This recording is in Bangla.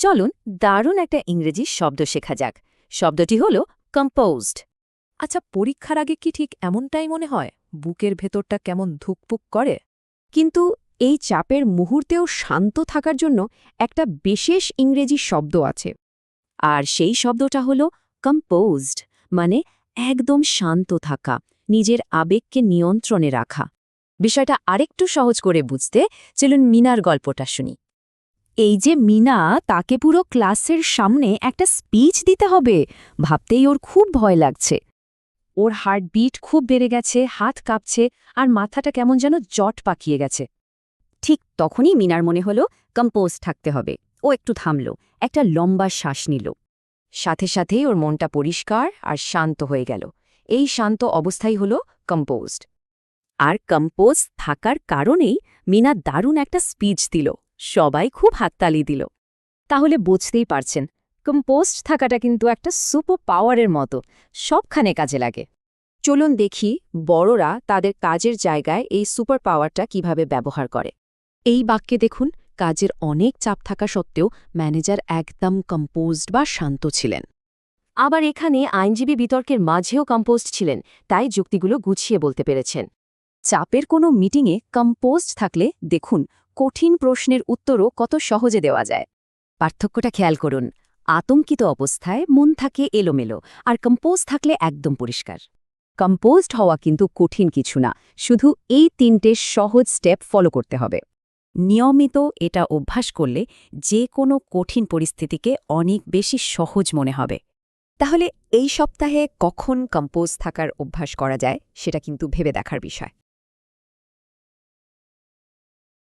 চলুন দারুণ একটা ইংরেজি শব্দ শেখা যাক। শব্দটি হল কম্পোজড। আচ্ছা, পরীক্ষার আগে কি ঠিক এমনটাই মনে হয়? বুকের ভেতরটা কেমন ধুকপুক করে? কিন্তু এই চাপের মুহূর্তেও শান্ত থাকার জন্য একটা বিশেষ ইংরেজি শব্দ আছে। আর সেই শব্দটা হল কম্পোজড, মানে একদম শান্ত থাকা, নিজের আবেগকে নিয়ন্ত্রণে রাখা। বিষয়টা আরেকটু সহজ করে বুঝতে চলুন মিনার গল্পটা শুনি। এই যে মিনা, তাকে পুরো ক্লাসের সামনে একটা স্পিচ দিতে হবে, ভাবতেই ওর খুব ভয় লাগছে। ওর হার্টবিট খুব বেড়ে গেছে, হাত কাঁপছে, আর মাথাটা কেমন যেন জট পাকিয়ে গেছে। ঠিক তখনই মিনার মনে হলো কম্পোজ থাকতে হবে। ও একটু থামল, একটা লম্বা শ্বাস নিল। সাথে সাথেই ওর মনটা পরিষ্কার আর শান্ত হয়ে গেল। এই শান্ত অবস্থাই হল কম্পোজড। আর কম্পোজ থাকার কারণেই মিনা দারুণ একটা স্পিচ দিল, সবাই খুব হাততালি দিল। তাহলে বুঝতেই পারছেন, কম্পোজড থাকাটা কিন্তু একটা সুপার পাওয়ারের মতো, সবখানে কাজে লাগে। চলুন দেখি বড়রা তাদের কাজের জায়গায় এই সুপার পাওয়ারটা কিভাবে ব্যবহার করে। এই বাক্যে দেখুন, কাজের অনেক চাপ থাকা সত্ত্বেও ম্যানেজার একদম কম্পোজড বা শান্ত ছিলেন। আবার এখানে আইনজীবী বিতর্কের মাঝেও কম্পোজড ছিলেন, তাই যুক্তিগুলো গুছিয়ে বলতে পেরেছেন। চাপের কোনো মিটিংয়ে কম্পোজড থাকলে দেখুন কঠিন প্রশ্নের উত্তরও কত সহজে দেওয়া যায়। পার্থক্যটা খেয়াল করুন, আতঙ্কিত অবস্থায় মন থাকে এলোমেলো, আর কম্পোজ থাকলে একদম পরিষ্কার। কম্পোজড হওয়া কিন্তু কঠিন কিছু না, শুধু এই 3টে সহজ স্টেপ ফলো করতে হবে। নিয়মিত এটা অভ্যাস করলে যে কোনো কঠিন পরিস্থিতিকে অনেক বেশি সহজ মনে হবে। তাহলে এই সপ্তাহে কখন কম্পোজ থাকার অভ্যাস করা যায় সেটা কিন্তু ভেবে দেখার বিষয়।